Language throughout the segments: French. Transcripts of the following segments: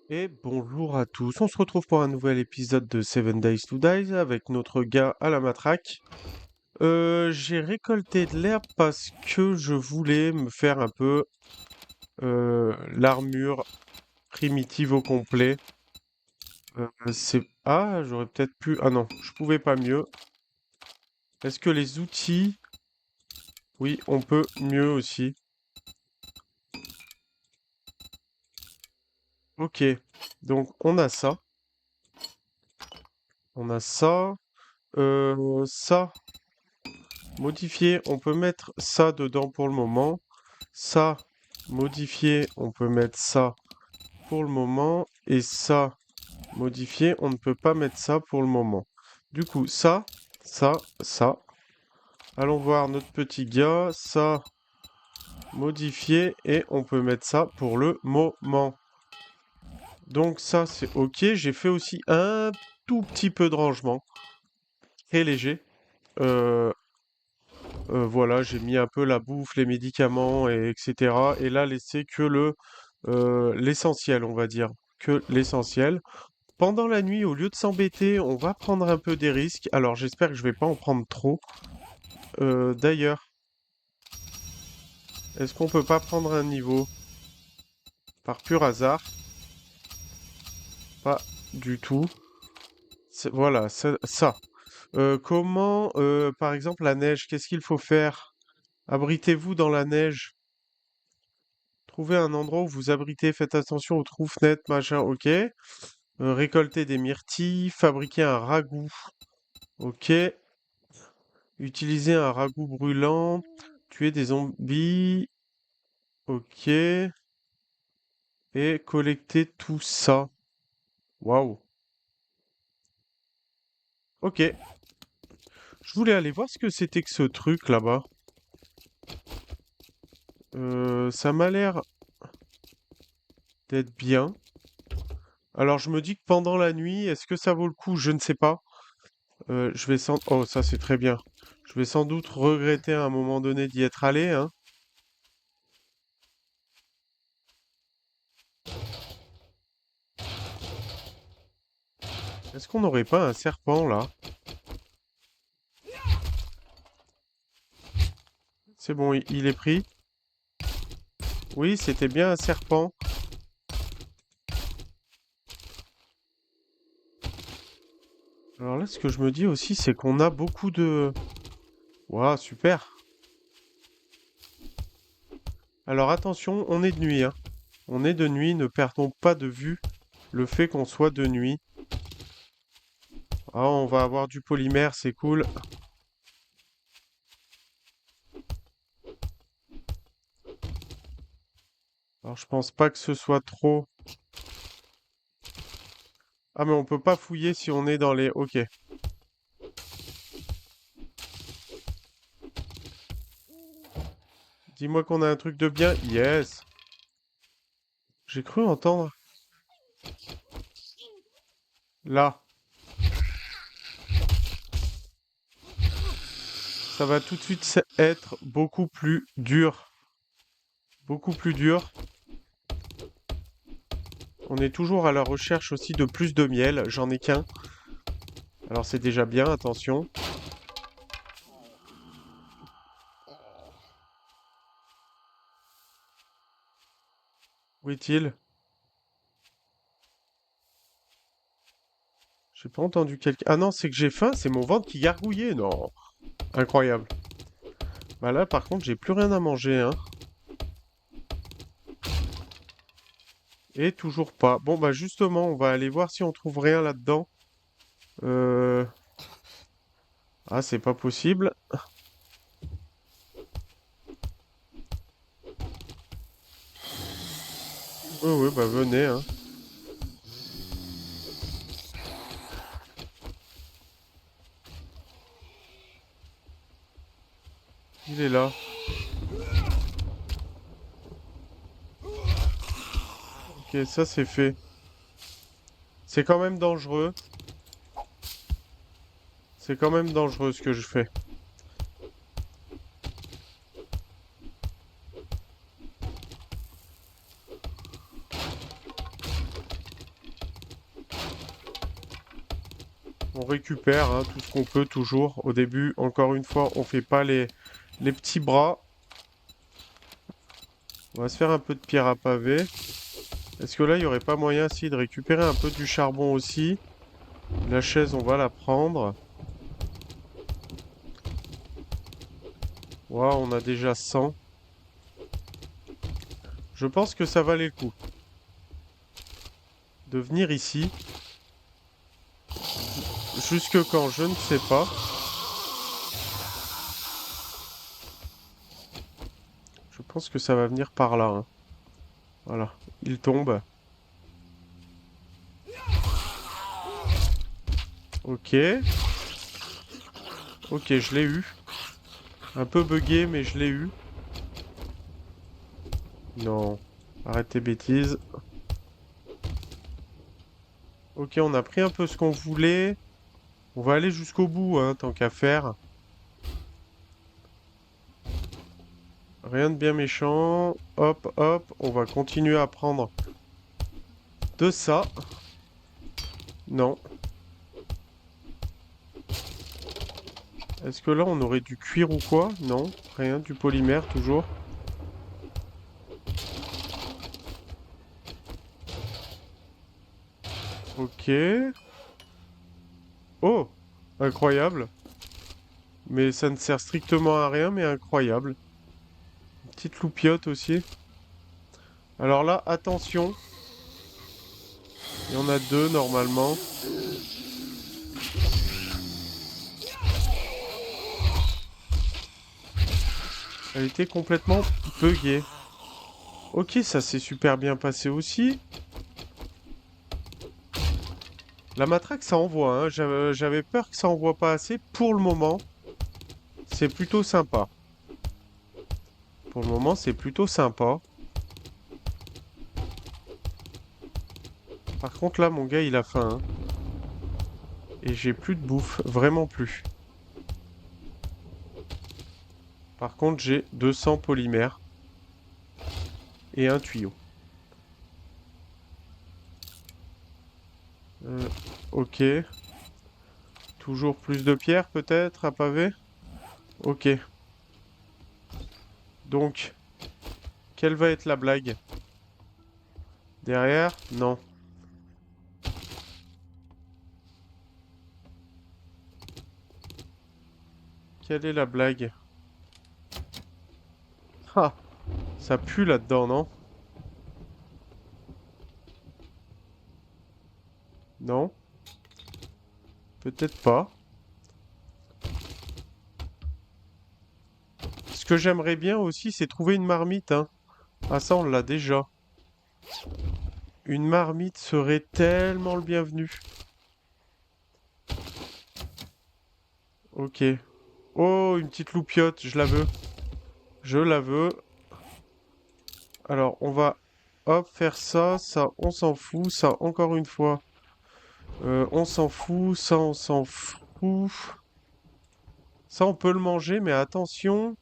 Et bonjour à tous, on se retrouve pour un nouvel épisode de Seven Days to Die avec notre gars à la matraque. J'ai récolté de l'herbe parce que je voulais me faire un peu l'armure primitive au complet. Ah, j'aurais peut-être pu... Ah non, je pouvais pas mieux. Est-ce que les outils... Oui, on peut mieux aussi. Ok, donc on a ça. On a ça. Ça, modifier, on peut mettre ça dedans pour le moment. Ça, modifier, on peut mettre ça pour le moment. Et ça, modifier, on ne peut pas mettre ça pour le moment. Du coup, ça. Allons voir notre petit gars. Ça, modifier, et on peut mettre ça pour le moment. Donc ça, c'est OK. J'ai fait aussi un tout petit peu de rangement. Très léger. Euh, voilà, j'ai mis un peu la bouffe, les médicaments, et, etc. Et là, laisser que l'essentiel, on va dire. Que l'essentiel. Pendant la nuit, au lieu de s'embêter, on va prendre un peu des risques. Alors, j'espère que je vais pas en prendre trop. D'ailleurs, est-ce qu'on peut pas prendre un niveau par pur hasard? Pas du tout. Voilà, ça. Comment, par exemple, la neige, qu'est-ce qu'il faut faire? Abritez-vous dans la neige. Trouvez un endroit où vous abritez. Faites attention aux trous, fenêtres, machin, ok. Récolter des myrtilles. Fabriquer un ragoût. Ok. Utiliser un ragoût brûlant. Tuer des zombies. Ok. Et collecter tout ça. Waouh. Ok. Je voulais aller voir ce que c'était que ce truc là-bas. Ça m'a l'air d'être bien. Alors je me dis que pendant la nuit, est-ce que ça vaut le coup? Je ne sais pas. Je vais sans... Oh, ça c'est très bien. Je vais sans doute regretter à un moment donné d'y être allé, hein. Est-ce qu'on n'aurait pas un serpent là? C'est bon, il est pris. Oui, c'était bien un serpent. Alors là, ce que je me dis aussi, c'est qu'on a beaucoup de... Waouh, super. Alors attention, on est de nuit, hein. On est de nuit, ne perdons pas de vue le fait qu'on soit de nuit. Ah, on va avoir du polymère, c'est cool. Alors je pense pas que ce soit trop... Ah, mais on peut pas fouiller si on est dans les... Ok. Dis-moi qu'on a un truc de bien. Yes. J'ai cru entendre. Là. Ça va tout de suite être beaucoup plus dur. Beaucoup plus dur. On est toujours à la recherche aussi de plus de miel. J'en ai qu'un. Alors c'est déjà bien, attention. Où est-il? J'ai pas entendu quelqu'un. Ah non, c'est que j'ai faim, c'est mon ventre qui gargouillait. Non. Incroyable. Bah là, par contre, j'ai plus rien à manger, hein. Et toujours pas. Bon, bah justement, on va aller voir si on trouve rien là-dedans. Euh... Ah, c'est pas possible. Oui, oui, bah venez, hein. Il est là. Ok, ça c'est fait. C'est quand même dangereux. C'est quand même dangereux ce que je fais. On récupère hein, tout ce qu'on peut toujours. Au début, encore une fois, on fait pas les petits bras. On va se faire un peu de pierre à pavé. Est-ce que là, il n'y aurait pas moyen, si, de récupérer un peu du charbon aussi? La chaise, on va la prendre. Waouh, on a déjà 100. Je pense que ça valait le coup de venir ici. Jusque quand, je ne sais pas. Je pense que ça va venir par là, hein. Voilà, il tombe. Ok. Ok, je l'ai eu. Un peu bugué, mais je l'ai eu. Non. Arrête tes bêtises. Ok, on a pris un peu ce qu'on voulait. On va aller jusqu'au bout, hein, tant qu'à faire. Rien de bien méchant. Hop, hop. On va continuer à prendre de ça. Non. Est-ce que là, on aurait du cuir ou quoi? Non. Rien. Du polymère, toujours. Ok. Oh! Incroyable. Mais ça ne sert strictement à rien, mais incroyable. Une petite loupiote aussi. Alors là, attention. Il y en a deux normalement. Elle était complètement buggée. Ok, ça s'est super bien passé aussi. La matraque, ça envoie, hein. J'avais peur que ça envoie pas assez. Pour le moment, c'est plutôt sympa. Pour le moment, c'est plutôt sympa. Par contre, là, mon gars, il a faim, hein. Et j'ai plus de bouffe. Vraiment plus. Par contre, j'ai 200 polymères. Et un tuyau. Ok. Toujours plus de pierres, peut-être, à pavé? Ok. Donc, quelle va être la blague? Derrière? Non. Quelle est la blague? Ah! Ça pue là-dedans, non? Non? Peut-être pas. Ce que j'aimerais bien aussi, c'est trouver une marmite, hein. Ah ça, on l'a déjà. Une marmite serait tellement le bienvenu. Ok. Oh, une petite loupiote, je la veux. Je la veux. Alors, on va, hop, faire ça. Ça, on s'en fout. Ça, encore une fois. On s'en fout. Ça, on s'en fout. Ça, on peut le manger, mais attention.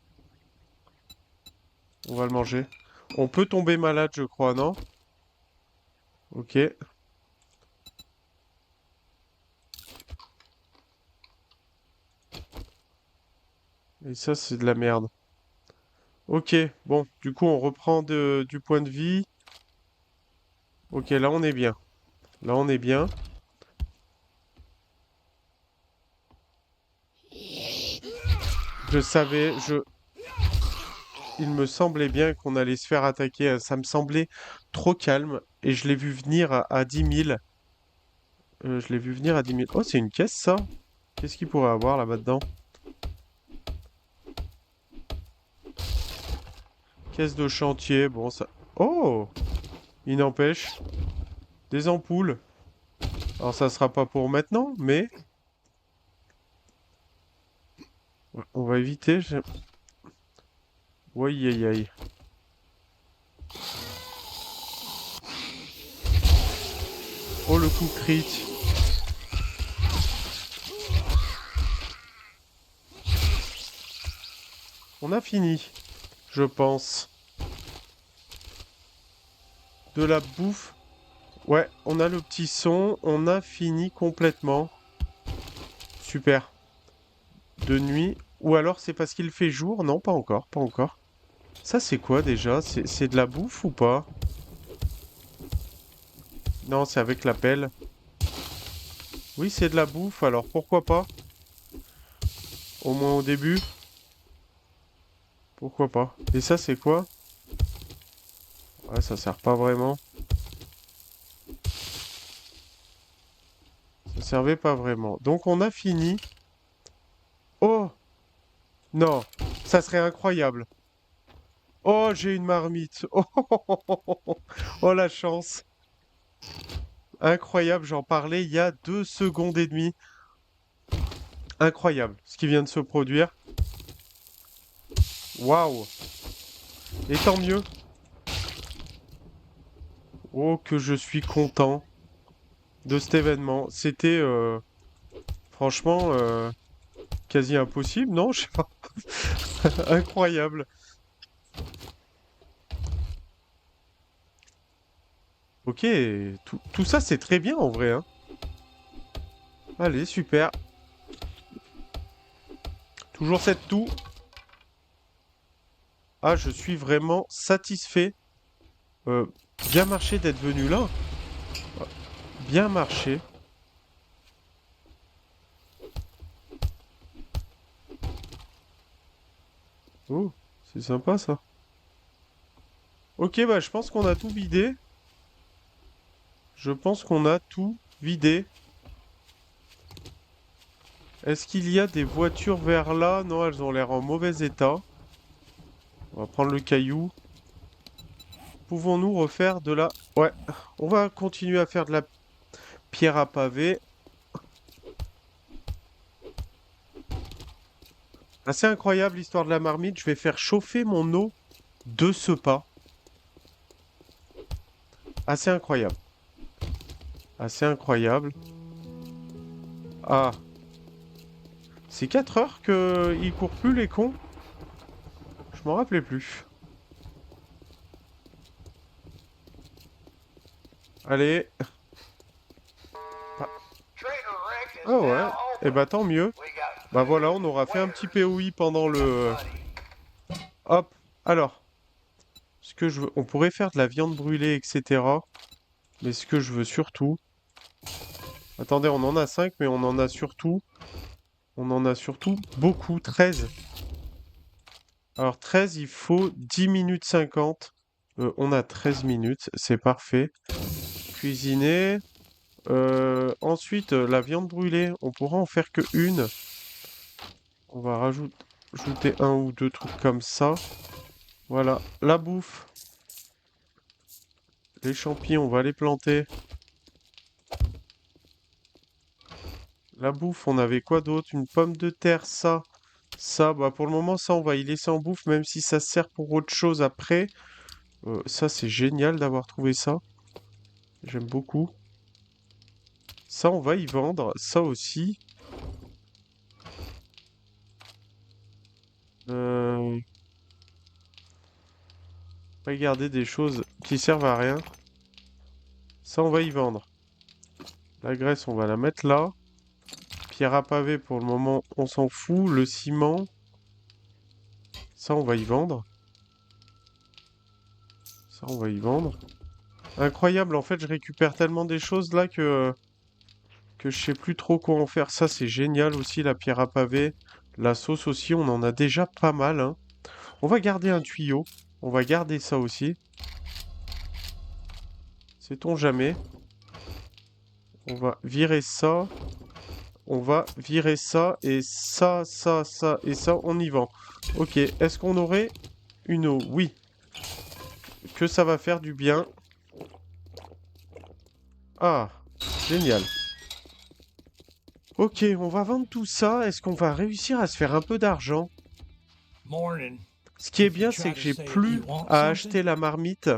On va le manger. On peut tomber malade, je crois, non? Ok. Et ça, c'est de la merde. Ok, bon, du coup, on reprend du point de vie. Ok, là, on est bien. Là, on est bien. Je savais, il me semblait bien qu'on allait se faire attaquer. Ça me semblait trop calme. Et je l'ai vu venir à 10 000. Je l'ai vu venir à 10 000. Oh, c'est une caisse, ça? Qu'est-ce qu'il pourrait avoir là-bas dedans? Caisse de chantier, bon, ça... Oh! Il n'empêche. Des ampoules. Alors, ça sera pas pour maintenant, mais... On va éviter. Aïe, aïe, aïe. Oh, le coup crit. On a fini, je pense. De la bouffe. Ouais, on a le petit son. On a fini complètement. Super. De nuit. Ou alors c'est parce qu'il fait jour? Non, pas encore, pas encore. Ça, c'est quoi déjà? C'est de la bouffe ou pas? Non, c'est avec la pelle. Oui, c'est de la bouffe, alors pourquoi pas? Au moins au début. Pourquoi pas? Et ça, c'est quoi? Ouais, ça sert pas vraiment. Ça servait pas vraiment. Donc on a fini. Oh! Non! Ça serait incroyable. Oh, j'ai une marmite. Oh, oh, la chance. Incroyable, j'en parlais il y a 2 secondes et demie. Incroyable ce qui vient de se produire. Waouh! Et tant mieux. Oh, que je suis content de cet événement. C'était franchement quasi impossible, non? Je sais pas. Incroyable. Ok, tout ça c'est très bien en vrai, hein. Allez, super. Toujours cette toux. Ah, je suis vraiment satisfait. Euh, Bien marché d'être venu là. Bien marché. Oh, c'est sympa ça. Ok, bah je pense qu'on a tout vidé. Je pense qu'on a tout vidé. Est-ce qu'il y a des voitures vers là? Non, elles ont l'air en mauvais état. On va prendre le caillou. Pouvons-nous refaire de la... Ouais, on va continuer à faire de la pierre à pavé. Assez incroyable l'histoire de la marmite. Je vais faire chauffer mon eau de ce pas. Assez incroyable. Assez incroyable. Ah, c'est 4 heures qu'ils courent plus les cons? Je m'en rappelais plus. Allez. Ah, ah ouais. Eh bah tant mieux. Bah voilà, on aura fait un petit POI pendant le... Hop. Alors, ce que je veux... On pourrait faire de la viande brûlée, etc. Mais ce que je veux surtout... Attendez, on en a 5, mais on en a surtout... On en a surtout beaucoup. 13. Alors 13, il faut 10 minutes 50. On a 13 minutes, c'est parfait. Cuisiner. Ensuite, la viande brûlée, on pourra en faire que une. On va rajouter un ou deux trucs comme ça. Voilà, la bouffe. Les champignons, on va les planter. La bouffe, on avait quoi d'autre? Une pomme de terre, ça. Ça, bah pour le moment, ça, on va y laisser en bouffe, même si ça sert pour autre chose après. Ça, c'est génial d'avoir trouvé ça. J'aime beaucoup. Ça, on va y vendre. Ça aussi. Euh, on va garder des choses qui servent à rien. Ça, on va y vendre. La graisse, on va la mettre là. Pierre à pavé, pour le moment, on s'en fout. Le ciment, ça, on va y vendre. Ça, on va y vendre. Incroyable, en fait, je récupère tellement des choses là que je sais plus trop quoi en faire. Ça, c'est génial aussi, la pierre à pavé. La sauce aussi, on en a déjà pas mal, hein. On va garder un tuyau. On va garder ça aussi. Sait-on jamais. On va virer ça. On va virer ça. Et ça et ça, on y vend. Ok, est-ce qu'on aurait une eau? Oui. Que ça va faire du bien. Ah, génial. Ok, on va vendre tout ça. Est-ce qu'on va réussir à se faire un peu d'argent? Ce qui est bien, c'est que j'ai plus à acheter la marmite.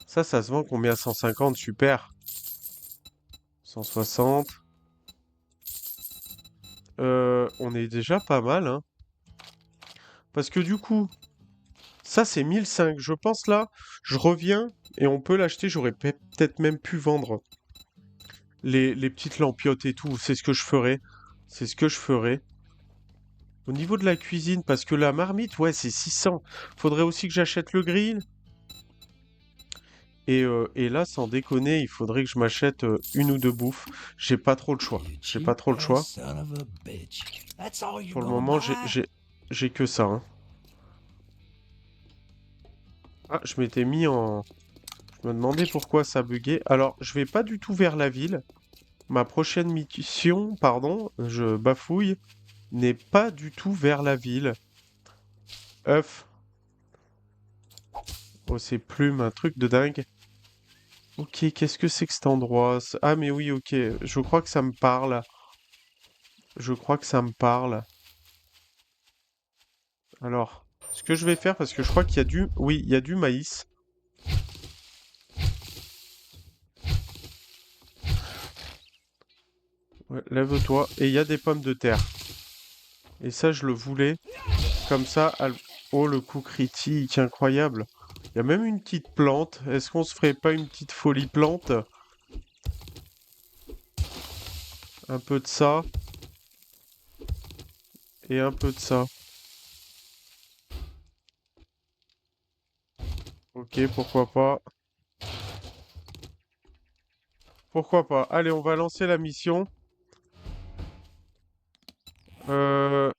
Ça se vend combien? 150, super. 160. On est déjà pas mal, hein. Parce que du coup, ça c'est 1005. Je pense là, je reviens et on peut l'acheter. J'aurais peut-être même pu vendre les petites lampiotes et tout. C'est ce que je ferai. C'est ce que je ferai. Au niveau de la cuisine, parce que la marmite, ouais, c'est 600. Faudrait aussi que j'achète le grill. Et là, sans déconner, il faudrait que je m'achète une ou deux bouffes. J'ai pas trop le choix. You J'ai pas cheap trop le ass choix. son of a bitch. That's all you're Pour le gonna moment, buy? j'ai que ça, hein. Ah, je m'étais mis en... Je me demandais pourquoi ça buguait. Alors, je vais pas du tout vers la ville. Ma prochaine mission, pardon, je bafouille, n'est pas du tout vers la ville. Œuf. Oh, ces plumes, un truc de dingue. Ok, qu'est-ce que c'est que cet endroit? Ah, mais oui, ok. Je crois que ça me parle. Je crois que ça me parle. Alors, ce que je vais faire, parce que je crois qu'il y a du... Oui, il y a du maïs. Ouais, lève-toi. Et il y a des pommes de terre. Et ça, je le voulais. Comme ça, oh, le coup critique, incroyable. Il y a même une petite plante. Est-ce qu'on se ferait pas une petite folie plante? Un peu de ça. Et un peu de ça. Ok, pourquoi pas. Pourquoi pas. Allez, on va lancer la mission. Euh...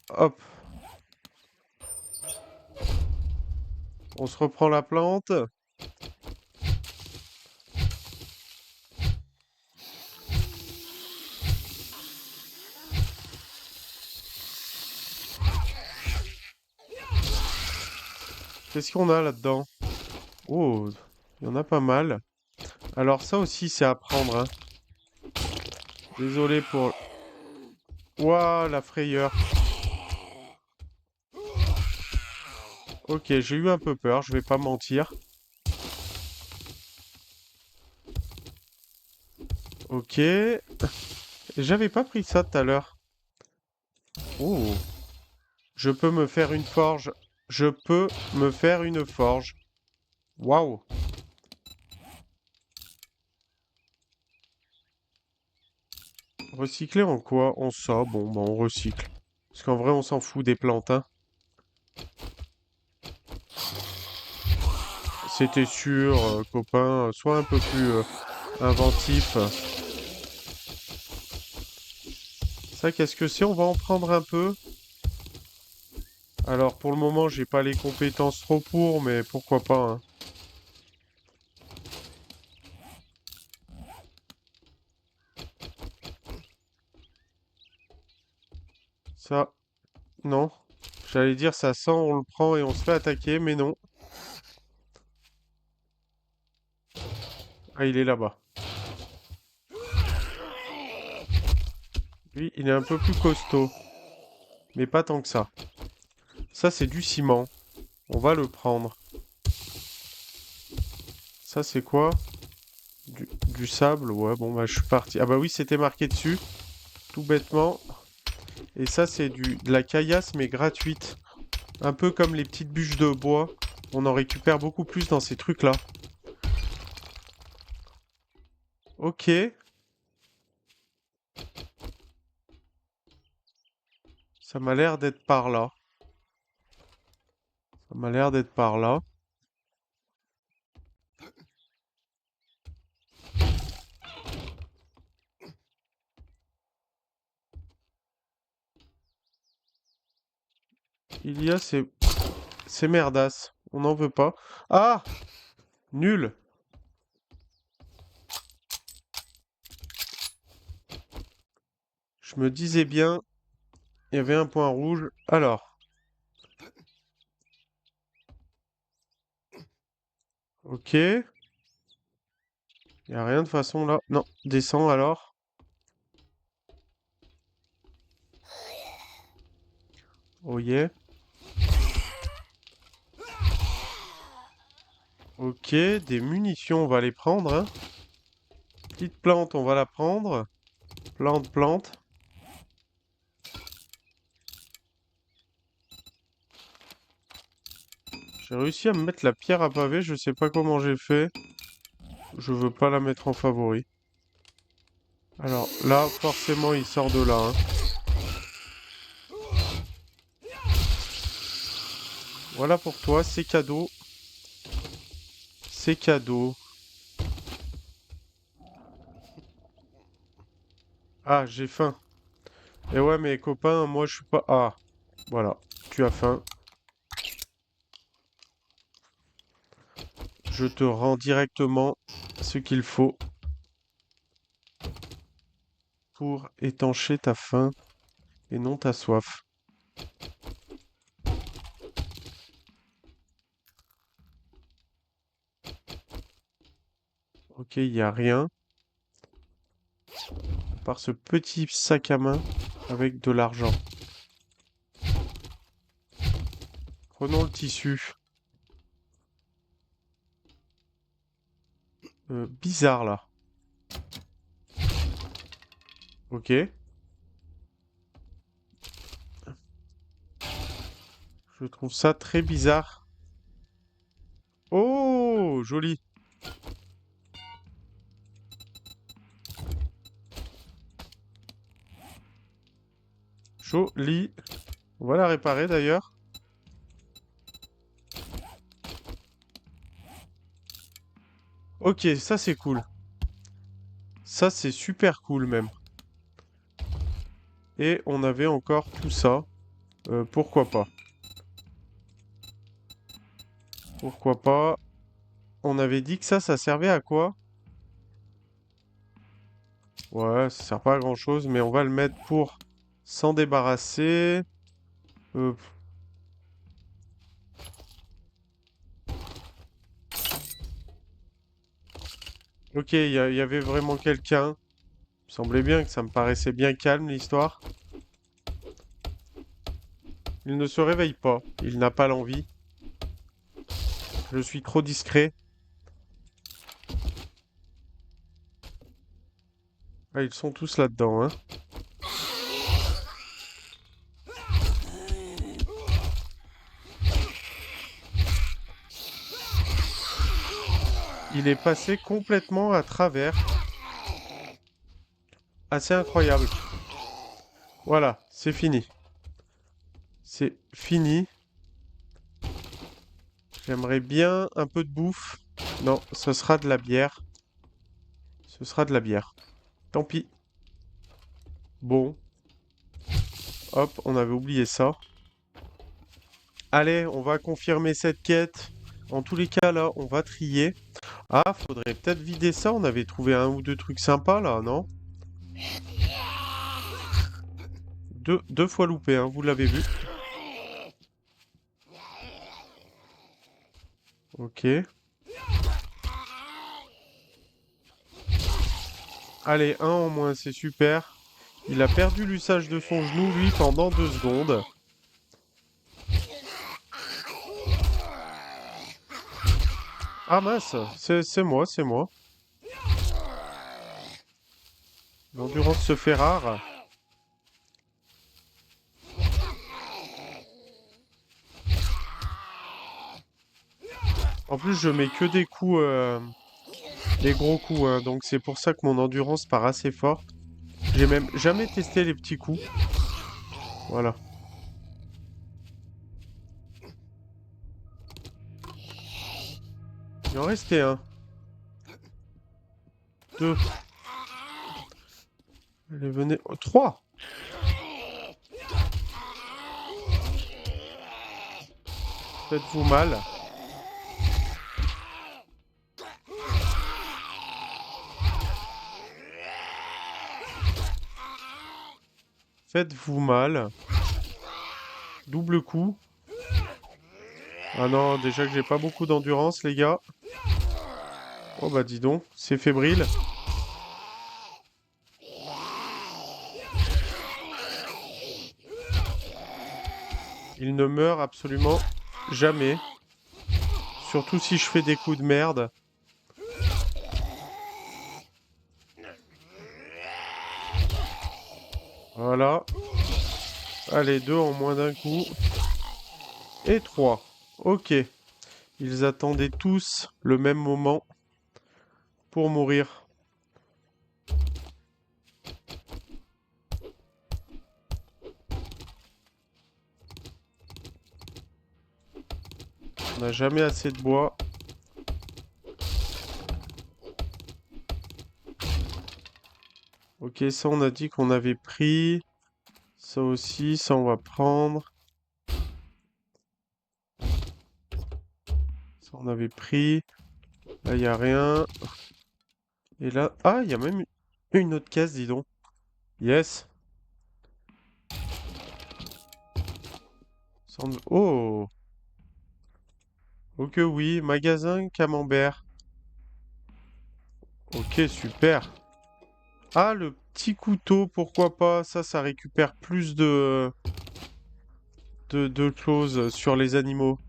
Hop. On se reprend la plante. Qu'est-ce qu'on a là-dedans? Oh, il y en a pas mal. Alors ça aussi, c'est à prendre, hein. Désolé pour... Ouah, la frayeur. Ok, j'ai eu un peu peur, je vais pas mentir. Ok. J'avais pas pris ça tout à l'heure. Oh. Je peux me faire une forge. Je peux me faire une forge. Waouh. Recycler en quoi? En ça. Bon, bah on recycle. Parce qu'en vrai, on s'en fout des plantes, hein. C'était sûr, copain. Sois un peu plus inventif. Ça, qu'est-ce que c'est? On va en prendre un peu. Alors, pour le moment, j'ai pas les compétences trop pour, mais pourquoi pas, hein. Ça, non. J'allais dire, ça sent, on le prend et on se fait attaquer, mais non. Ah, il est là-bas. Lui, il est un peu plus costaud, mais pas tant que ça. Ça, c'est du ciment. On va le prendre. Ça, c'est quoi? Du sable? Ouais, bon, bah, je suis parti. Ah bah oui, c'était marqué dessus, tout bêtement. Et ça, c'est de la caillasse, mais gratuite. Un peu comme les petites bûches de bois. On en récupère beaucoup plus dans ces trucs-là. Ok. Ça m'a l'air d'être par là. Ça m'a l'air d'être par là. Il y a ces merdasses. On n'en veut pas. Ah! Nul! Je me disais bien, il y avait un point rouge. Alors, ok. Il n'y a rien de façon là. Non, descends alors. Oh yeah. Ok, des munitions, on va les prendre, hein. Petite plante, on va la prendre. Plante, plante. J'ai réussi à me mettre la pierre à pavé, je sais pas comment j'ai fait. Je veux pas la mettre en favori. Alors là, forcément, il sort de là, hein. Voilà pour toi, c'est cadeau. C'est cadeau. Ah, j'ai faim. Et ouais, mes copains, moi, je suis pas... Ah, voilà. Tu as faim. Je te rends directement ce qu'il faut pour étancher ta faim et non ta soif. Ok, il n'y a rien. À part ce petit sac à main avec de l'argent. Prenons le tissu. Bizarre là. Ok. Je trouve ça très bizarre. Oh, joli. Joli. On va la réparer d'ailleurs. Ok, ça c'est cool. Ça c'est super cool même. Et on avait encore tout ça. Pourquoi pas? Pourquoi pas? On avait dit que ça servait à quoi? Ouais, ça sert pas à grand chose, mais on va le mettre pour s'en débarrasser. Euh, ok, il y avait vraiment quelqu'un. Il me semblait bien que ça me paraissait bien calme l'histoire. Il ne se réveille pas. Il n'a pas l'envie. Je suis trop discret. Ah, ils sont tous là-dedans, hein. Il est passé complètement à travers. Assez incroyable. Voilà, c'est fini. C'est fini. J'aimerais bien un peu de bouffe. Non, ce sera de la bière. Ce sera de la bière. Tant pis. Bon, hop, on avait oublié ça. Allez, on va confirmer cette quête. En tous les cas, là, on va trier. Ah, faudrait peut-être vider ça. On avait trouvé un ou deux trucs sympas, là, non? Deux fois loupé, hein, vous l'avez vu. Ok. Allez, un en moins, c'est super. Il a perdu l'usage de son genou, lui, pendant 2 secondes. Ah mince, c'est moi, c'est moi. L'endurance se fait rare. En plus, je mets que des coups, des gros coups, hein, donc c'est pour ça que mon endurance part assez forte. J'ai même jamais testé les petits coups. Voilà. Il en restait un. Deux. Allez, venez. Oh, trois. Faites-vous mal. Faites-vous mal. Double coup. Ah non, déjà que j'ai pas beaucoup d'endurance, les gars. Oh bah dis donc, c'est fébrile. Il ne meurt absolument jamais. Surtout si je fais des coups de merde. Voilà. Allez, deux en moins d'un coup. Et trois. Ok. Ils attendaient tous le même moment pour mourir. On n'a jamais assez de bois. Ok, ça on a dit qu'on avait pris. Ça aussi, ça on va prendre. Ça on avait pris. Là, il n'y a rien. Et là... Ah, il y a même une autre caisse, dis donc. Yes. Oh! Ok, oui. Magasin Camembert. Ok, super. Ah, le petit couteau, pourquoi pas? Ça récupère plus de choses sur les animaux.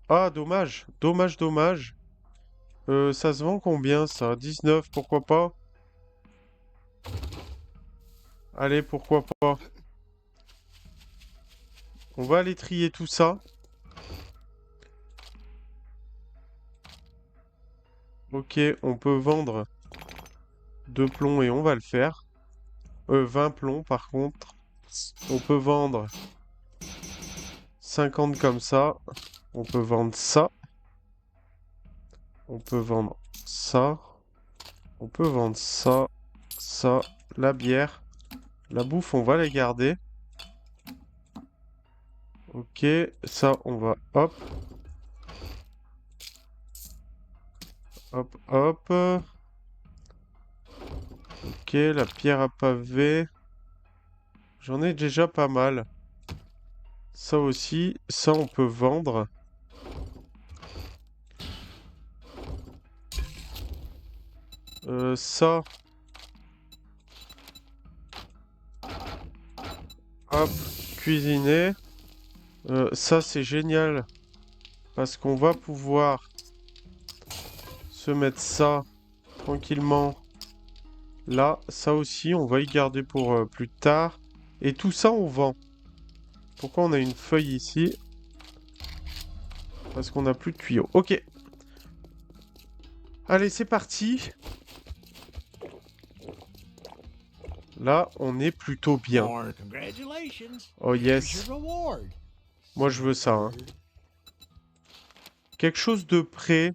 Ah, dommage. Dommage, dommage. Ça se vend combien, ça? 19, pourquoi pas? Allez, pourquoi pas? On va aller trier tout ça. Ok, on peut vendre 2 plombs et on va le faire. 20 plombs par contre. On peut vendre 50 comme ça. On peut vendre ça. On peut vendre ça. On peut vendre ça. Ça. La bière. La bouffe, on va la garder. Ok, ça, on va... Hop. Hop, hop. Ok, la pierre à pavé. J'en ai déjà pas mal. Ça aussi, ça on peut vendre. Ça, hop, cuisiner. Ça c'est génial parce qu'on va pouvoir se mettre ça tranquillement là. Ça aussi, on va y garder pour plus tard. Et tout ça, on vend. Pourquoi on a une feuille ici? Parce qu'on n'a plus de tuyaux. Ok. Allez, c'est parti. Là, on est plutôt bien. Congratulations. Oh Here's yes. your reward. Moi, je veux ça, hein. Quelque chose de prêt.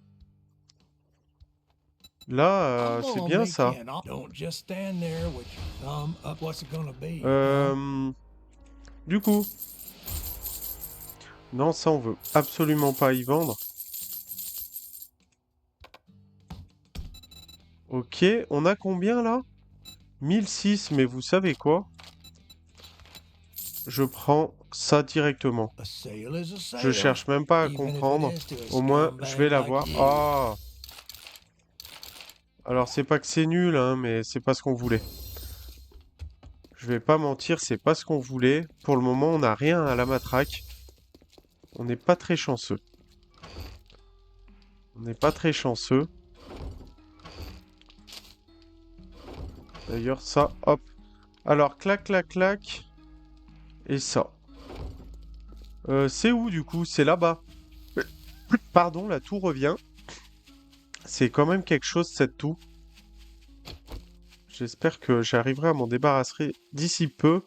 Là, I'm c'est gonna bien make ça. you an offer. Don't just stand there with your thumb up. What's it gonna be? Du coup, non, ça on veut absolument pas y vendre. Ok, on a combien là? 1006, mais vous savez quoi? Je prends ça directement. A sale is a Je sale, cherche même pas à even if it comprendre. is to a Au moins, je scumbag vais like l'avoir. you. Ah! Alors, c'est pas que c'est nul, hein, mais c'est pas ce qu'on voulait. Je vais pas mentir, c'est pas ce qu'on voulait. Pour le moment, on n'a rien à la matraque. On n'est pas très chanceux. On n'est pas très chanceux. D'ailleurs, ça, hop. Alors, clac, clac, clac. Et ça. C'est où, du coup? C'est là-bas. Pardon, la tour revient. C'est quand même quelque chose, cette tour. J'espère que j'arriverai à m'en débarrasser d'ici peu.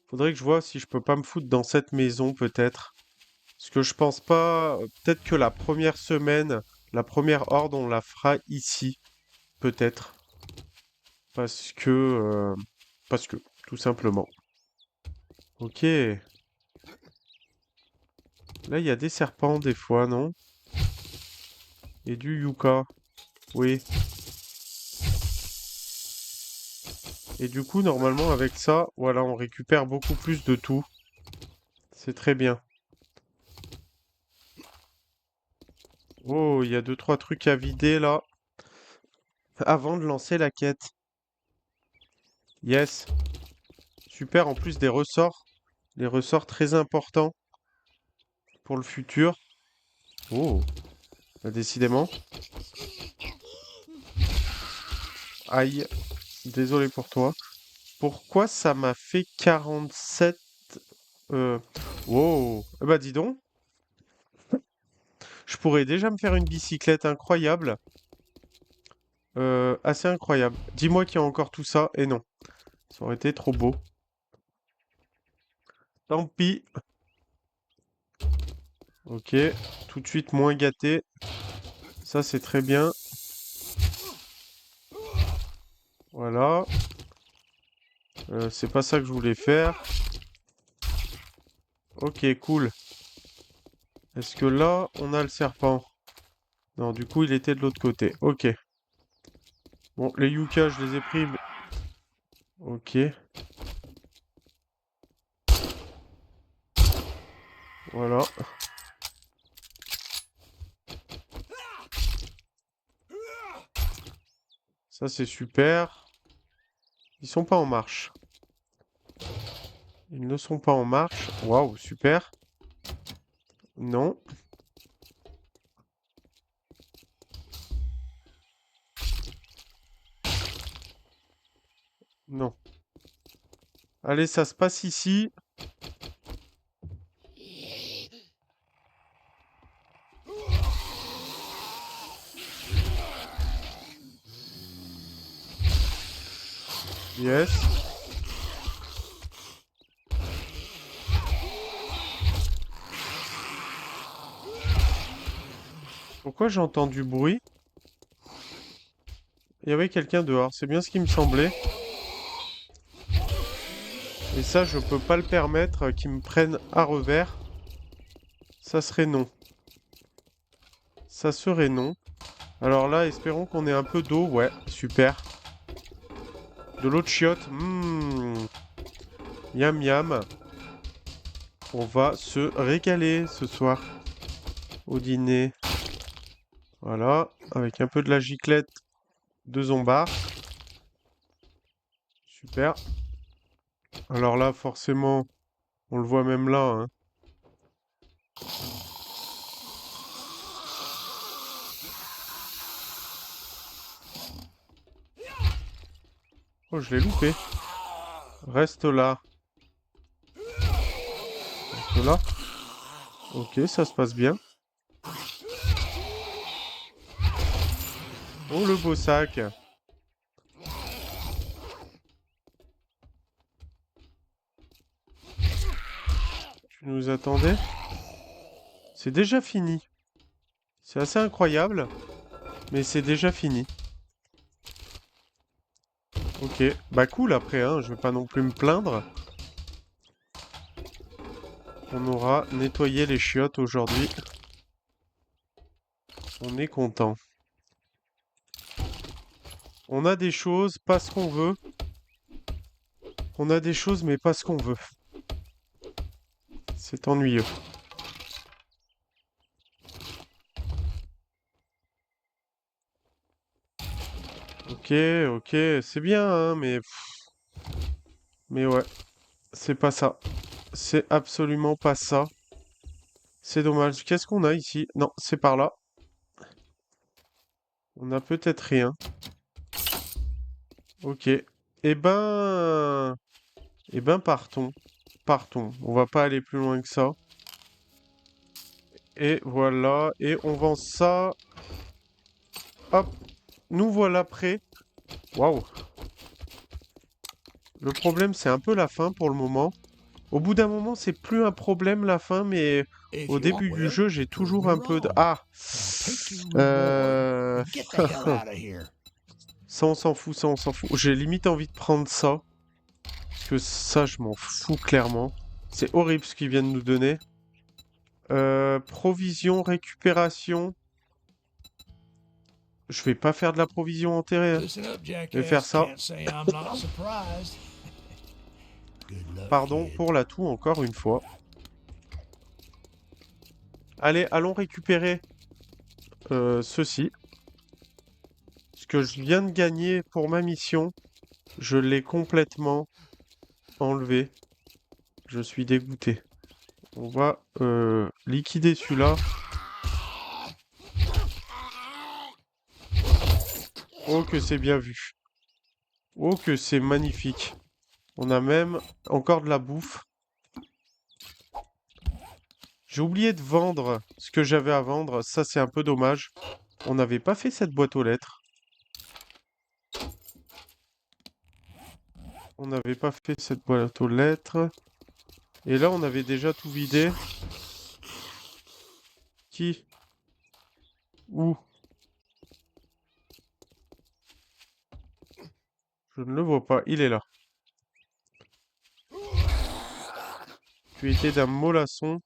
Faudrait que je vois si je peux pas me foutre dans cette maison, peut-être. Parce que je pense pas... Peut-être que la première semaine, la première horde, on la fera ici. Peut-être. Parce que... Parce que, tout simplement. Ok. Là, il y a des serpents, des fois, non? Et du yucca. Oui. Et du coup, normalement, avec ça, voilà, on récupère beaucoup plus de tout. C'est très bien. Oh, il y a deux, trois trucs à vider, là. Avant de lancer la quête. Yes. Super, en plus des ressorts. Des ressorts très importants pour le futur. Oh, bah, décidément. Aïe, désolé pour toi. Pourquoi ça m'a fait 47... Wow. Eh bah dis donc, je pourrais déjà me faire une bicyclette incroyable. Assez incroyable. Dis-moi qu'il y a encore tout ça. Et non, ça aurait été trop beau. Tant pis. Ok, tout de suite moins gâté. Ça, c'est très bien. Voilà. C'est pas ça que je voulais faire. Ok, cool. Est-ce que là, on a le serpent? Non, du coup, il était de l'autre côté. Ok. Bon, les yucca, je les ai pris. Ok. Voilà. Ça, c'est super. Ils sont pas en marche. Ils ne sont pas en marche. Waouh, super. Non. Non. Allez, ça se passe ici. Yes. Pourquoi j'entends du bruit? Il y avait quelqu'un dehors. C'est bien ce qui me semblait. Et ça, je peux pas le permettre qu'ils me prennent à revers. Ça serait non. Ça serait non. Alors là, espérons qu'on ait un peu d'eau. Ouais, super. De l'eau de chiotte. Miam miam. On va se régaler ce soir au dîner. Voilà, avec un peu de la giclette de Zombar. Super. Alors là, forcément, on le voit même là, hein. Oh, je l'ai loupé. Reste là. Reste là. Ok, ça se passe bien. Oh, le beau sac. Tu nous attendais? C'est déjà fini. C'est assez incroyable, mais c'est déjà fini. Ok, bah cool après, hein, je vais pas non plus me plaindre. On aura nettoyé les chiottes aujourd'hui. On est content. On a des choses, pas ce qu'on veut. On a des choses, mais pas ce qu'on veut. C'est ennuyeux. Ok, ok, c'est bien, hein, mais ouais, c'est pas ça. C'est absolument pas ça. C'est dommage. Qu'est-ce qu'on a ici? Non, c'est par là. On a peut-être rien. Ok. Eh ben, partons. Partons. On va pas aller plus loin que ça. Et voilà. Et on vend ça. Hop. Nous voilà prêts. Waouh. Le problème, c'est un peu la faim pour le moment. Au bout d'un moment, c'est plus un problème la faim, mais If au you want début du with, jeu, j'ai prove toujours me un peu de... wrong. Ah! Now take your reward Euh... and get the hell out of here. Ça, on s'en fout, ça, on s'en fout. J'ai limite envie de prendre ça. Parce que ça, je m'en fous clairement. C'est horrible ce qu'ils viennent nous donner. Provision, récupération. Je vais pas faire de la provision enterrée, hein. Listen up, Je vais faire jackass. ça. Can't say I'm not surprised. Good luck, Pardon kid. pour l'atout encore une fois. Allez, allons récupérer ceci. Ce que je viens de gagner pour ma mission, je l'ai complètement enlevé. Je suis dégoûté. On va liquider celui-là. Oh que c'est bien vu. Oh que c'est magnifique. On a même encore de la bouffe. J'ai oublié de vendre ce que j'avais à vendre. Ça, c'est un peu dommage. On n'avait pas fait cette boîte aux lettres. On n'avait pas fait cette boîte aux lettres. Et là, on avait déjà tout vidé. Qui? Où? Je ne le vois pas. Il est là. Tu étais d'un mollasson,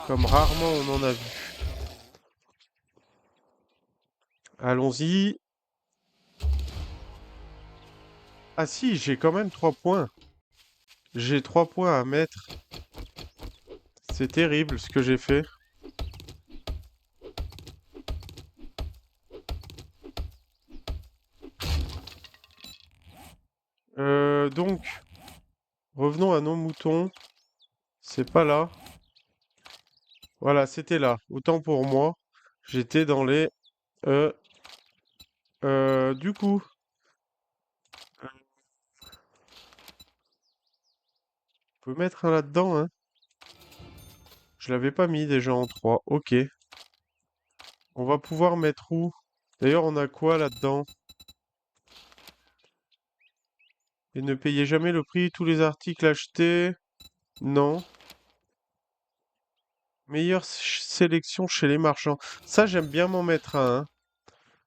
comme rarement on en a vu. Allons-y. Ah si, j'ai quand même 3 points. J'ai 3 points à mettre. C'est terrible ce que j'ai fait. Donc, revenons à nos moutons. C'est pas là. Voilà, c'était là. Autant pour moi. J'étais dans les... Euh, du coup, on peut mettre un là-dedans, hein. Je l'avais pas mis déjà en 3. Ok. On va pouvoir mettre où? D'ailleurs, on a quoi là-dedans? Et ne payez jamais le prix, tous les articles achetés. Non. Meilleure sélection chez les marchands. Ça, j'aime bien m'en mettre un, hein.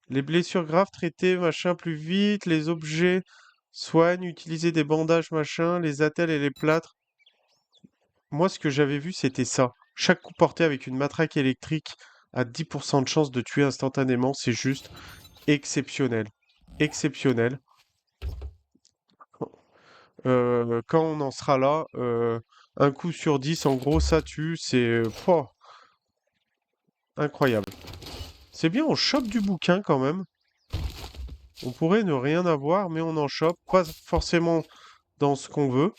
Les blessures graves traitées, machin, plus vite. Les objets soignent, utiliser des bandages, machin. Les attelles et les plâtres. Moi, ce que j'avais vu, c'était ça. Chaque coup porté avec une matraque électrique a 10% de chance de tuer instantanément. C'est juste exceptionnel. Exceptionnel. Quand on en sera là, un coup sur 10, en gros, ça tue. C'est pouah, incroyable. C'est bien, on chope du bouquin quand même. On pourrait ne rien avoir, mais on en chope. Pas forcément dans ce qu'on veut.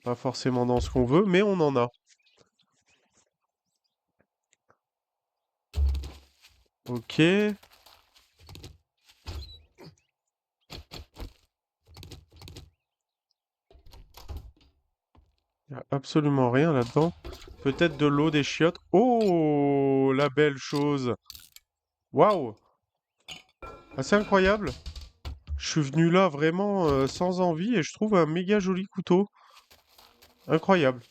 Pas forcément dans ce qu'on veut, mais on en a. Ok. Il n'y a absolument rien là-dedans. Peut-être de l'eau, des chiottes. Oh, la belle chose. Waouh. Assez incroyable. Je suis venu là vraiment sans envie et je trouve un méga joli couteau. Incroyable.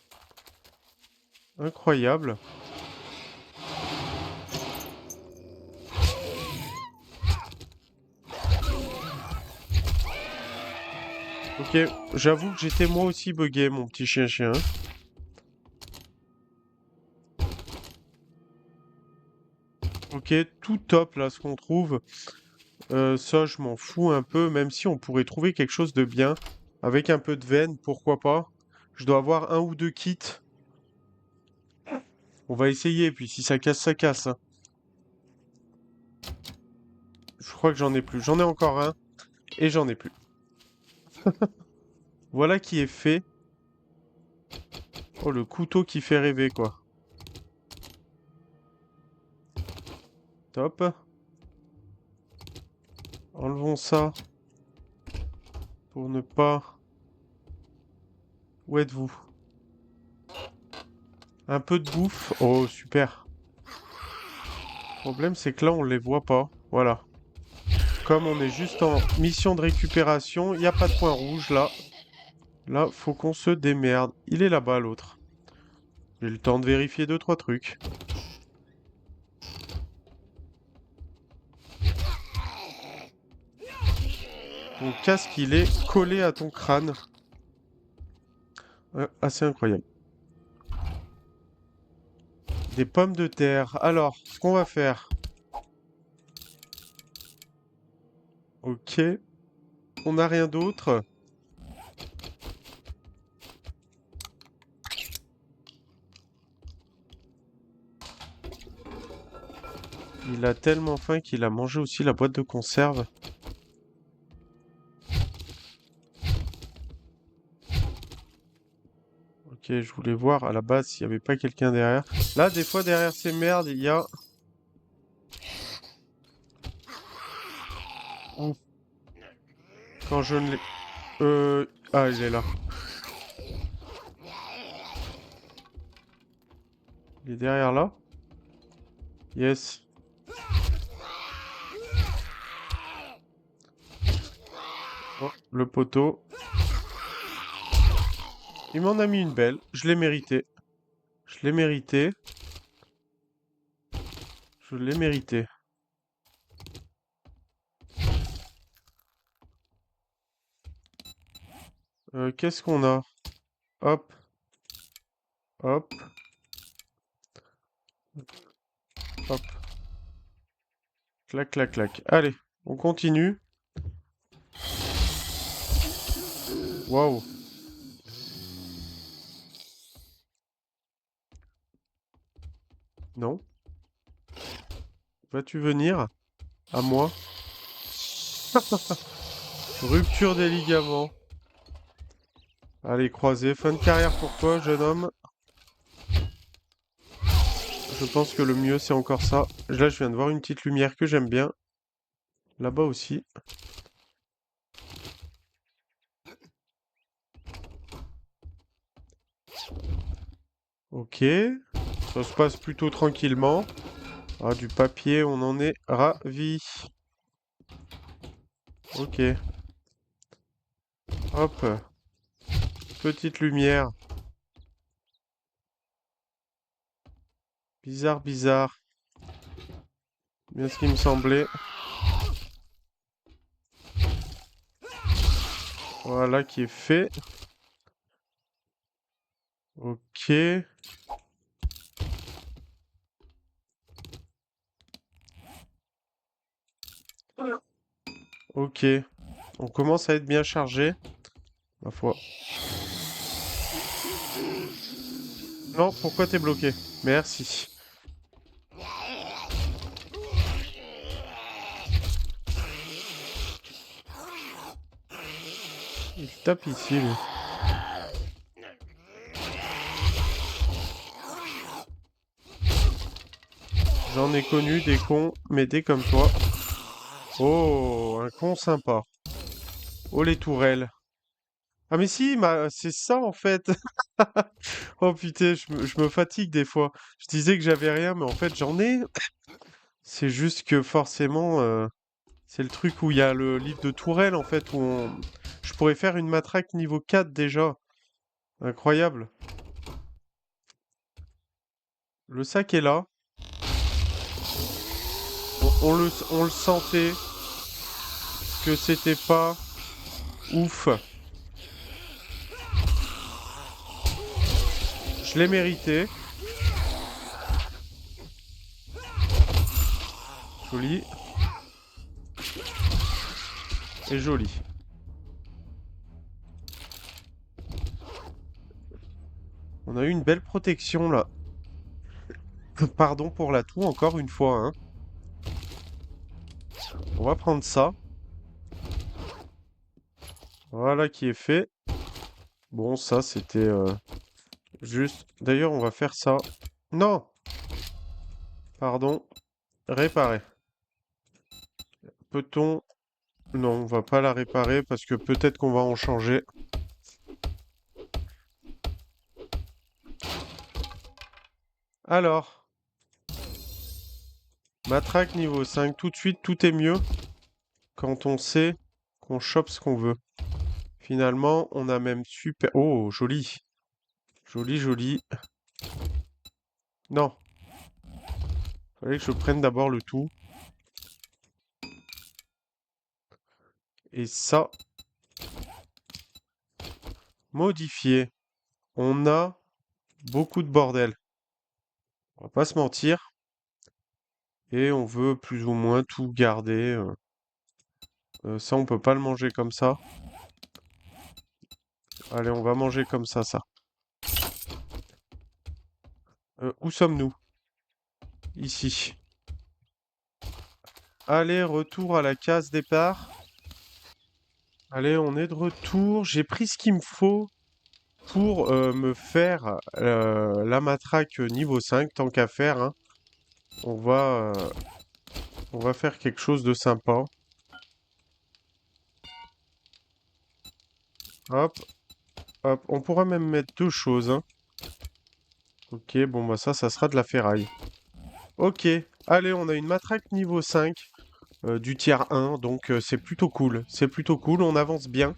Incroyable. Ok, j'avoue que j'étais moi aussi bugué, mon petit chien-chien. Ok, tout top là, ce qu'on trouve. Ça, je m'en fous un peu, même si on pourrait trouver quelque chose de bien. Avec un peu de veine, pourquoi pas. Je dois avoir un ou deux kits. On va essayer, puis si ça casse, ça casse, hein. Je crois que j'en ai plus. J'en ai encore un, et j'en ai plus. Voilà qui est fait. Oh, le couteau qui fait rêver, quoi. Top. Enlevons ça. Pour ne pas... Où êtes-vous? Un peu de bouffe. Oh, super. Le problème, c'est que là, on les voit pas. Voilà. Comme on est juste en mission de récupération, il n'y a pas de point rouge, là. Là, faut qu'on se démerde. Il est là-bas, l'autre. J'ai le temps de vérifier deux, trois trucs. Ton casque, il est collé à ton crâne. Assez incroyable. Des pommes de terre. Alors, ce qu'on va faire... Ok. On n'a rien d'autre. Il a tellement faim qu'il a mangé aussi la boîte de conserve. Ok, je voulais voir à la base s'il n'y avait pas quelqu'un derrière. Là, des fois, derrière ces merdes, il y a... Ouf. Quand je ne l'ai... Ah, il est là. Il est derrière là. Yes. Oh, le poteau. Il m'en a mis une belle. Je l'ai mérité. Je l'ai mérité. Je l'ai mérité. Qu'est-ce qu'on a? Hop, hop, hop. Clac, clac, clac. Allez, on continue. Waouh. Non. Vas-tu venir à moi? Rupture des ligaments. Allez, croisé. Fin de carrière pour toi, jeune homme. Je pense que le mieux, c'est encore ça. Là, je viens de voir une petite lumière que j'aime bien. Là-bas aussi. Ok. Ça se passe plutôt tranquillement. Ah, du papier, on en est ravi. Ok. Hop. Petite lumière. Bizarre, bizarre. Bien ce qui me semblait. Voilà qui est fait. Ok. Ok. On commence à être bien chargé. Ma foi. Non, pourquoi t'es bloqué? Merci. Il tape ici, lui. J'en ai connu des cons, mais des comme toi. Oh, un con sympa. Oh, les tourelles. Ah mais si, c'est ça en fait. Oh putain, je me fatigue des fois. Je disais que j'avais rien, mais en fait j'en ai. C'est juste que forcément, c'est le truc où il y a le livre de Tourelle en fait, je pourrais faire une matraque niveau 4 déjà. Incroyable. Le sac est là. On le sentait que c'était pas ouf. Je l'ai mérité. Joli. Et joli. On a eu une belle protection là. Pardon pour la toux encore une fois, hein. On va prendre ça. Voilà qui est fait. Bon, ça c'était juste. D'ailleurs, on va faire ça. Non! Pardon. Réparer. Peut-on... Non, on va pas la réparer parce que peut-être qu'on va en changer. Alors, matraque niveau 5. Tout de suite, tout est mieux quand on sait qu'on chope ce qu'on veut. Finalement, on a même super... Oh, joli. Joli, joli. Non. Fallait que je prenne d'abord le tout. Et ça, modifier. On a beaucoup de bordel. On va pas se mentir. Et on veut plus ou moins tout garder. Ça, on peut pas le manger comme ça. Allez, on va manger comme ça. Où sommes-nous? Ici. Allez, retour à la case départ. Allez, on est de retour. J'ai pris ce qu'il me faut pour me faire la matraque niveau 5, tant qu'à faire, hein. On va, euh, on va faire quelque chose de sympa. Hop, hop. On pourra même mettre deux choses, hein. Ok, bon, bah ça sera de la ferraille. Ok, allez, on a une matraque niveau 5 du tiers 1, donc c'est plutôt cool. C'est plutôt cool, on avance bien.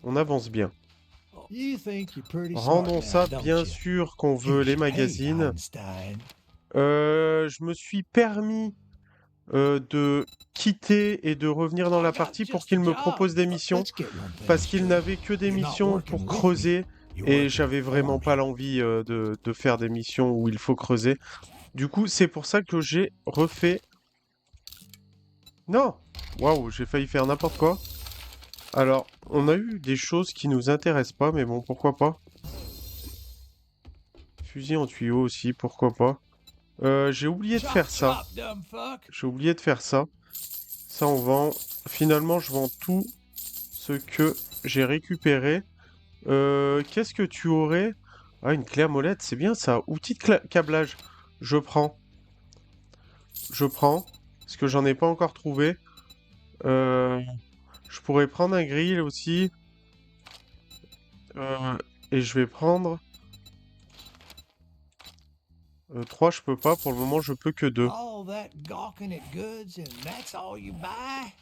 On avance bien. You think you're pretty smart Rendons now, ça, don't bien you? sûr qu'on veut les Hey, magazines. Einstein. Je me suis permis de quitter et de revenir dans I la got partie pour just the qu'il me job. propose des missions, Let's get one thing parce qu'il straight. n'avait que des You're not missions working pour with me. creuser, You're et working j'avais for vraiment pas me. l'envie de faire des missions où il faut creuser. Du coup, c'est pour ça que j'ai refait... Non! Waouh, j'ai failli faire n'importe quoi. Alors, on a eu des choses qui nous intéressent pas, mais bon, pourquoi pas. Fusil en tuyau aussi, pourquoi pas. J'ai oublié de Chop, faire ça. chop, dumb fuck. J'ai oublié de faire ça. Ça, on vend. Finalement, je vends tout ce que j'ai récupéré. Qu'est-ce que tu aurais? Ah, une clé à molette, c'est bien ça. Outil de câblage. Je prends. Je prends. Parce que j'en ai pas encore trouvé. Euh, je pourrais prendre un grill aussi. Euh, et je vais prendre... 3, je peux pas. Pour le moment, je peux que 2. All that gawking at goods and that's all you buy?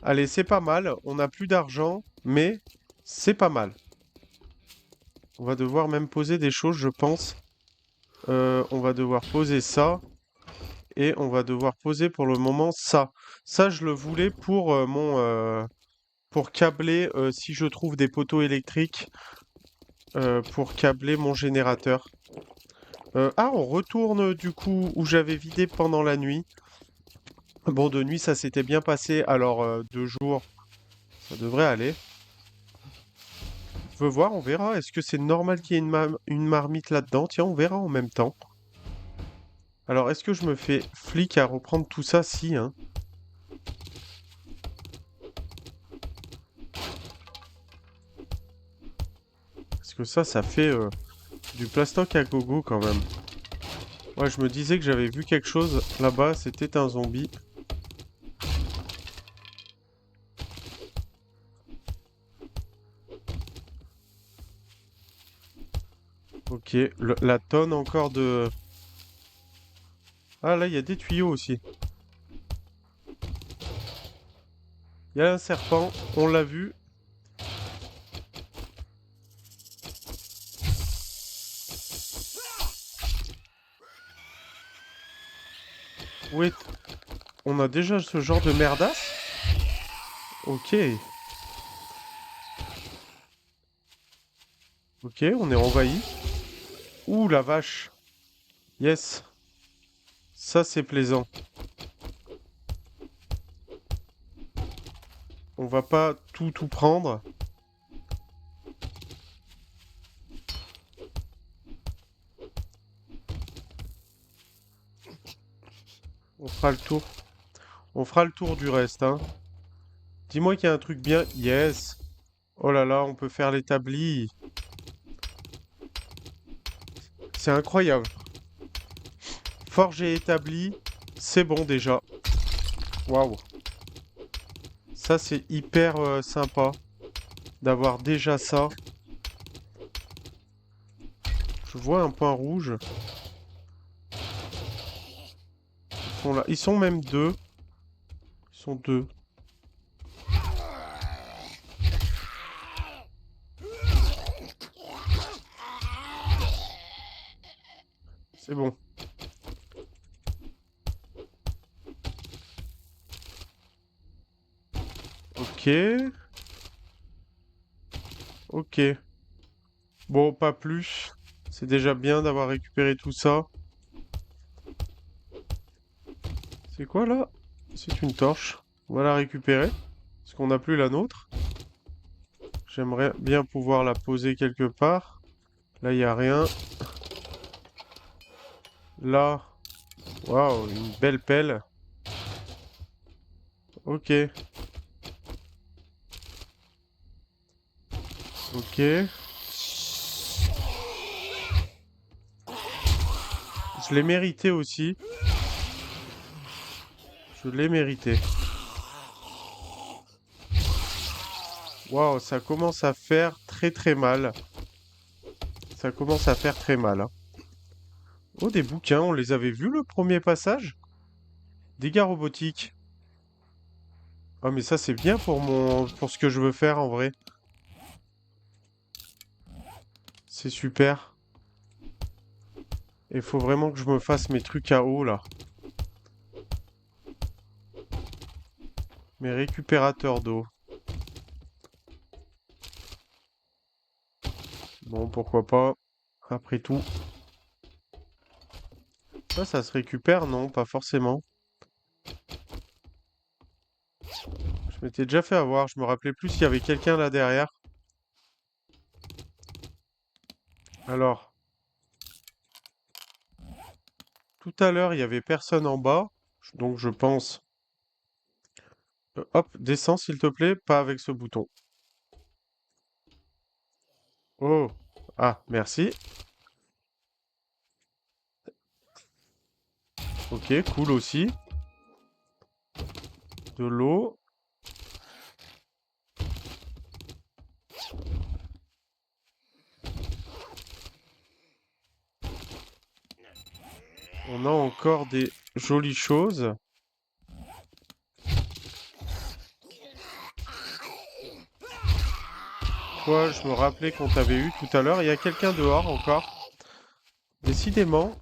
Allez, c'est pas mal. On n'a plus d'argent, mais c'est pas mal. On va devoir même poser des choses, je pense. On va devoir poser ça. Et on va devoir poser pour le moment ça. Ça, je le voulais pour pour câbler, si je trouve des poteaux électriques, pour câbler mon générateur. Ah, on retourne du coup où j'avais vidé pendant la nuit. Bon, de nuit, ça s'était bien passé. Alors, de jour, ça devrait aller. Je veux voir, on verra. Est-ce que c'est normal qu'il y ait une marmite là-dedans? Tiens, on verra en même temps. Alors, est-ce que je me fais flic à reprendre tout ça? Si, hein. Parce que ça fait du plastoc à gogo quand même. Ouais, je me disais que j'avais vu quelque chose là-bas. C'était un zombie. Ok, la tonne encore de... Ah, là, il y a des tuyaux aussi. Il y a un serpent, on l'a vu. Où est... On a déjà ce genre de merdasse? Ok. Ok, on est envahi. Ouh, la vache. Yes. Ça, c'est plaisant. On va pas tout prendre. On fera le tour. On fera le tour du reste, hein. Dis-moi qu'il y a un truc bien. Yes. Oh là là, on peut faire l'établi. C'est incroyable. Forge et établi, c'est bon déjà. Waouh. Ça, c'est hyper sympa d'avoir déjà ça. Je vois un point rouge. Ils sont là. Ils sont même deux. Ils sont deux. C'est bon. Ok. Ok. Bon, pas plus. C'est déjà bien d'avoir récupéré tout ça. C'est quoi là? C'est une torche. On va la récupérer. Parce qu'on n'a plus la nôtre. J'aimerais bien pouvoir la poser quelque part. Là, il n'y a rien. Là. Waouh, une belle pelle. Ok. Ok. Je l'ai mérité aussi. Je l'ai mérité. Waouh, ça commence à faire très mal. Ça commence à faire très mal, hein. Oh, des bouquins, on les avait vus le premier passage? Dégâts robotiques. Ah, mais ça c'est bien pour pour ce que je veux faire en vrai. C'est super. Il faut vraiment que je me fasse mes trucs à eau, là. Mes récupérateurs d'eau. Bon, pourquoi pas. Après tout. Ça se récupère? Non, pas forcément. Je m'étais déjà fait avoir. Je me rappelais plus s'il y avait quelqu'un là derrière. Alors, tout à l'heure, il y avait personne en bas. Donc, je pense... hop, descends, s'il te plaît. Pas avec ce bouton. Oh. Ah, merci. Ok, cool aussi. De l'eau. On a encore des jolies choses. Toi, je me rappelais qu'on t'avait eu tout à l'heure. Il y a quelqu'un dehors encore. Décidément.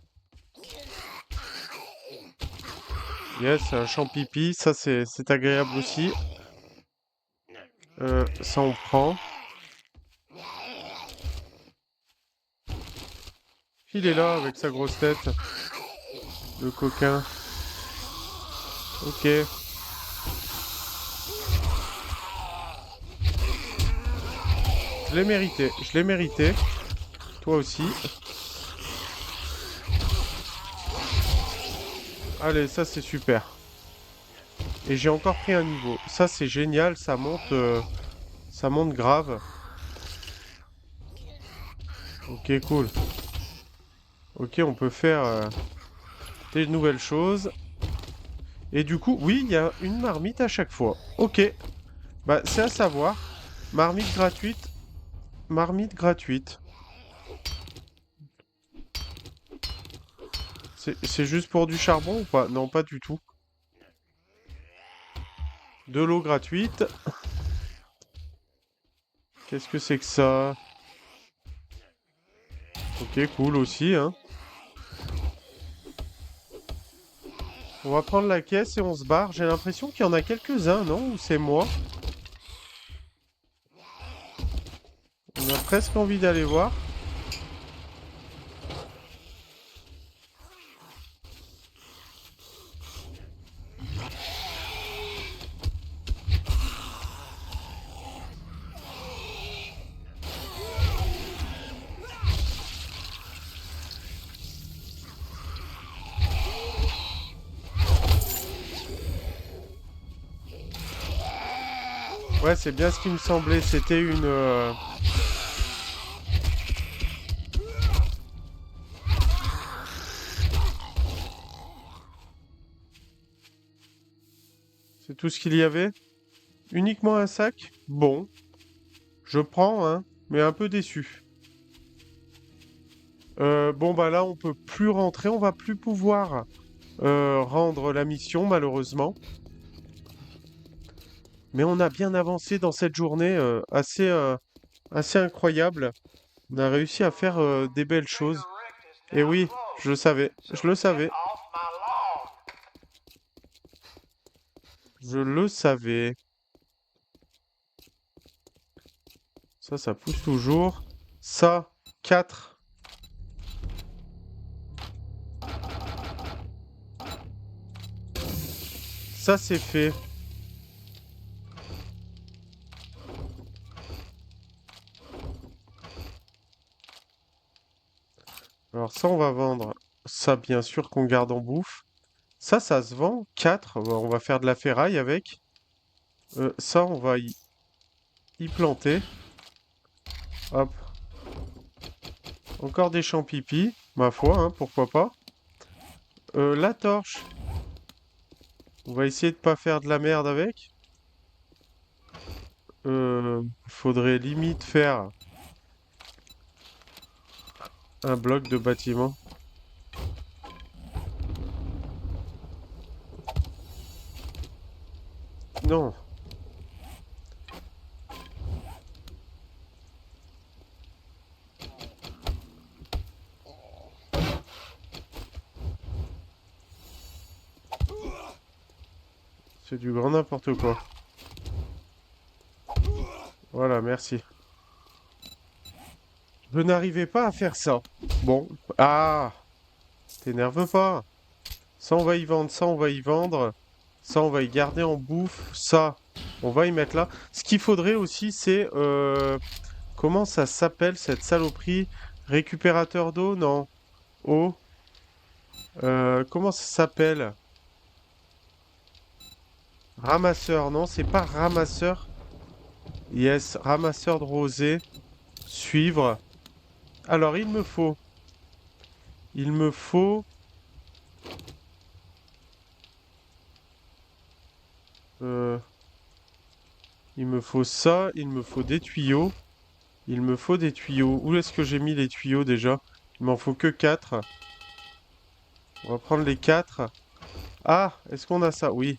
Yes, un champipi. Ça, c'est agréable aussi. Ça, on prend. Il est là avec sa grosse tête. Le coquin. Ok. Je l'ai mérité. Je l'ai mérité. Toi aussi. Allez, ça, c'est super. Et j'ai encore pris un niveau. Ça, c'est génial. Ça monte grave. Ok, cool. Ok, on peut faire des nouvelles choses. Et du coup, oui, il y a une marmite à chaque fois. Ok. Bah, c'est à savoir. Marmite gratuite. Marmite gratuite. C'est juste pour du charbon ou pas? Non, pas du tout. De l'eau gratuite. Qu'est-ce que c'est que ça? Ok, cool aussi, hein. On va prendre la caisse et on se barre. J'ai l'impression qu'il y en a quelques-uns, non? Ou c'est moi? On a presque envie d'aller voir. Ouais, c'est bien ce qui me semblait. C'était une... C'est tout ce qu'il y avait? Uniquement un sac? Bon, je prends, hein, mais un peu déçu. Bon, bah là, on peut plus rentrer. On va plus pouvoir rendre la mission, malheureusement. Mais on a bien avancé dans cette journée assez incroyable. On a réussi à faire des belles choses. Et oui, je le savais, je le savais, je le savais. Ça pousse toujours. Ça, 4. Ça, c'est fait. Alors ça, on va vendre. Ça, bien sûr qu'on garde en bouffe. Ça se vend. 4. On va faire de la ferraille avec. Ça, on va y planter. Hop. Encore des champs-pipi. Ma foi, hein, pourquoi pas. La torche. On va essayer de pas faire de la merde avec. Faudrait limite faire un bloc de bâtiment. Non. C'est du grand n'importe quoi. Voilà, merci. Je n'arrivais pas à faire ça. Bon. Ah! T'énerve pas. Ça, on va y vendre. Ça, on va y vendre. Ça, on va y garder en bouffe. Ça, on va y mettre là. Ce qu'il faudrait aussi, c'est... comment ça s'appelle, cette saloperie? Récupérateur d'eau? Non. Eau? Comment ça s'appelle? Ramasseur, non, c'est pas ramasseur. Yes, ramasseur de rosée. Suivre. Alors, il me faut... Il me faut... euh, il me faut ça, il me faut des tuyaux. Il me faut des tuyaux. Où est-ce que j'ai mis les tuyaux déjà? Il m'en faut que 4. On va prendre les 4. Ah, est-ce qu'on a ça? Oui.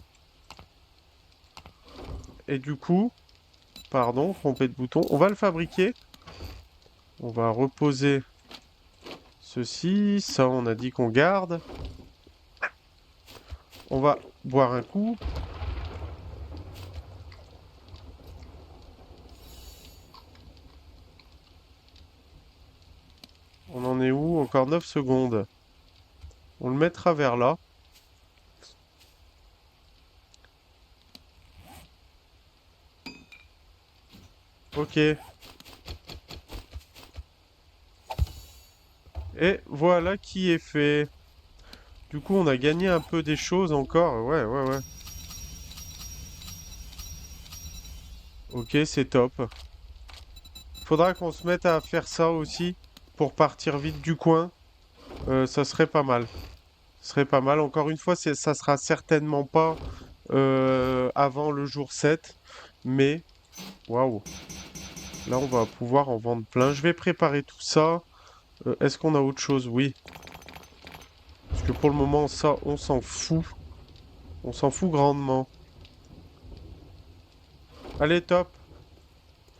Et du coup, pardon, trompé de bouton. On va le fabriquer. On va reposer ceci. Ça, on a dit qu'on garde. On va boire un coup. On en est où? Encore 9 secondes. On le mettra vers là. Ok. Et voilà qui est fait. Du coup, on a gagné un peu des choses encore. Ouais, ouais, ouais. Ok, c'est top. Faudra qu'on se mette à faire ça aussi pour partir vite du coin. Ça serait pas mal. Ce serait pas mal. Encore une fois, ça sera certainement pas avant le jour 7. Mais, waouh. Là, on va pouvoir en vendre plein. Je vais préparer tout ça. Est-ce qu'on a autre chose? Oui. Parce que pour le moment, ça, on s'en fout. On s'en fout grandement. Allez, top.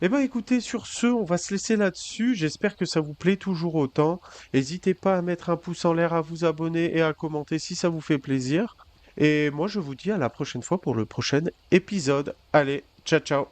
Eh ben écoutez, sur ce, on va se laisser là-dessus. J'espère que ça vous plaît toujours autant. N'hésitez pas à mettre un pouce en l'air, à vous abonner et à commenter si ça vous fait plaisir. Et moi, je vous dis à la prochaine fois pour le prochain épisode. Allez, ciao ciao.